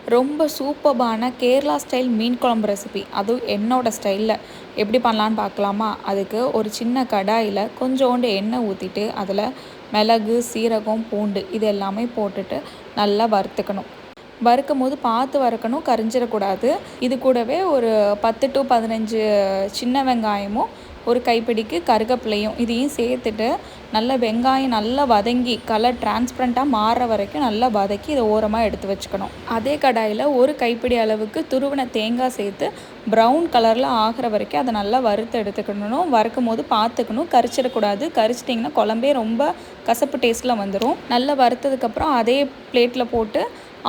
ரொம்ப சூப்பர்பான கேரளா ஸ்டைல் மீன் குழம்பு ரெசிபி, அதுவும் என்னோடய ஸ்டைலில் எப்படி பண்ணலான்னு பார்க்கலாமா? அதுக்கு ஒரு சின்ன கடாயில் கொஞ்சோண்டு எண்ணெய் ஊற்றிட்டு அதில் மிளகு, சீரகம், பூண்டு இது எல்லாமே போட்டுட்டு நல்லா வறுத்துக்கணும். வறுக்கும் போது பார்த்து வறுக்கணும், கரிஞ்சிடக்கூடாது. இது கூடவே ஒரு 10 to 15 சின்ன வெங்காயமும் ஒரு கைப்பிடிக்கு கருவேப்பிலையும் இதையும் சேர்த்துட்டு நல்லா வெங்காயம் நல்லா வதங்கி கலர் டிரான்ஸ்பரண்ட்டாக மாறுற வரைக்கும் நல்லா வதக்கி இதை ஓரமாக எடுத்து வச்சுக்கணும். அதே கடாயில் ஒரு கைப்பிடி அளவுக்கு துருவின தேங்காய் சேர்த்து ப்ரௌன் கலரில் ஆகிற வரைக்கும் அதை நல்லா வறுத்து எடுத்துக்கணும். வறுக்கும் போது பார்த்துக்கணும், கரிச்சிடக்கூடாது. கரிச்சிட்டிங்கன்னா குழம்பே ரொம்ப கசப்பு டேஸ்ட்டில் வந்துடும். நல்லா வறுத்ததுக்கப்புறம் அதே பிளேட்டில் போட்டு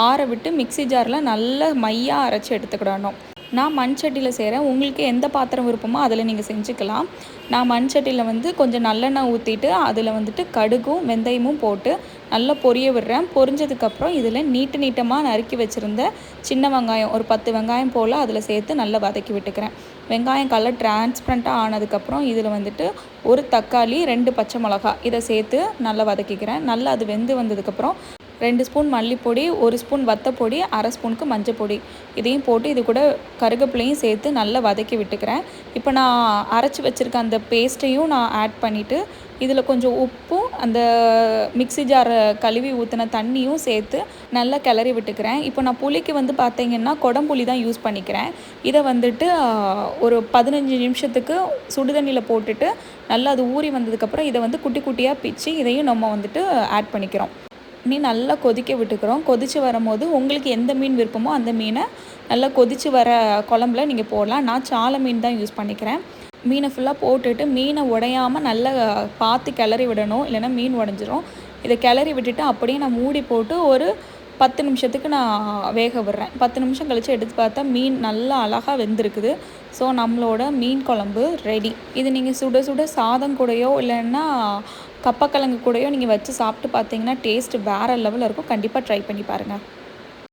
ஆற விட்டு மிக்சி ஜாரில் நல்லா மையாக அரைச்சி எடுத்துக்கிடணும். நான் மண் சட்டியில் செய்கிறேன். உங்களுக்கு எந்த பாத்திரம் விருப்பமோ அதில் நீங்கள் செஞ்சுக்கலாம். நான் மண் சட்டியில் கொஞ்சம் நல்லெண்ணெய் ஊற்றிட்டு அதில் கடுகும் வெந்தயமும் போட்டு நல்லா பொரிய விடுறேன். பொரிஞ்சதுக்கப்புறம் இதில் நீட்டமாக நறுக்கி வச்சுருந்த சின்ன வெங்காயம் ஒரு 10 வெங்காயம் போல் அதில் சேர்த்து நல்லா வதக்கி விட்டுக்கிறேன். வெங்காயம் கலர் டிரான்ஸ்பரண்ட்டாக ஆனதுக்கப்புறம் இதில் ஒரு தக்காளி 2 பச்சை மிளகா இதை சேர்த்து நல்லா வதக்கிக்கிறேன். நல்லா அது வெந்து வந்ததுக்கப்புறம் 2 ஸ்பூன் மல்லிப்பொடி, 1 ஸ்பூன் வத்தப்பொடி, அரை ஸ்பூனுக்கு மஞ்சப்பொடி இதையும் போட்டு இது கூட கருவேப்பிலையும் சேர்த்து நல்லா வதக்கி விட்டுக்கிறேன். இப்போ நான் அரைச்சி வச்சுருக்க அந்த பேஸ்ட்டையும் நான் ஆட் பண்ணிவிட்டு இதில் கொஞ்சம் உப்பும் அந்த மிக்சி ஜாரை கழுவி ஊற்றின தண்ணியும் சேர்த்து நல்லா கிளறி விட்டுக்கிறேன். இப்போ நான் புளிக்கு பார்த்தீங்கன்னா குடம்புளி தான் யூஸ் பண்ணிக்கிறேன். இதை ஒரு 15 நிமிஷத்துக்கு சுடுதண்ணியில் போட்டுட்டு நல்லா அது ஊறி வந்ததுக்கப்புறம் இதை குட்டி குட்டியாக பிச்சு இதையும் நம்ம ஆட் பண்ணிக்கிறோம். நல்லா கொதிக்க விட்டுக்கிறோம். கொதித்து வரும்போது உங்களுக்கு எந்த மீன் விருப்பமோ அந்த மீனை நல்லா கொதித்து வர குழம்புல நீங்கள் போடலாம். நான் சாலை மீன் தான் யூஸ் பண்ணிக்கிறேன். மீனை ஃபுல்லாக போட்டுட்டு மீனை உடையாமல் நல்லா பார்த்து கிளறி விடணும், இல்லைன்னா மீன் உடஞ்சிரும். இதை கிளறி விட்டுட்டு அப்படியே நான் மூடி போட்டு ஒரு 10 நிமிஷத்துக்கு நான் வேக விடுறேன். 10 நிமிஷம் கழித்து எடுத்து பார்த்தா மீன் நல்லா அழகாக வெந்திருக்குது. ஸோ நம்மளோட மீன் குழம்பு ரெடி. இது நீங்கள் சுட சுட சாதம் கூடயோ இல்லைன்னா கப்பக்கிழங்கு கூடயோ நீங்கள் வச்சு சாப்பிட்டு பார்த்தீங்கன்னா டேஸ்ட் வேறு லெவலில் இருக்கும். கண்டிப்பாக ட்ரை பண்ணி பாருங்கள்.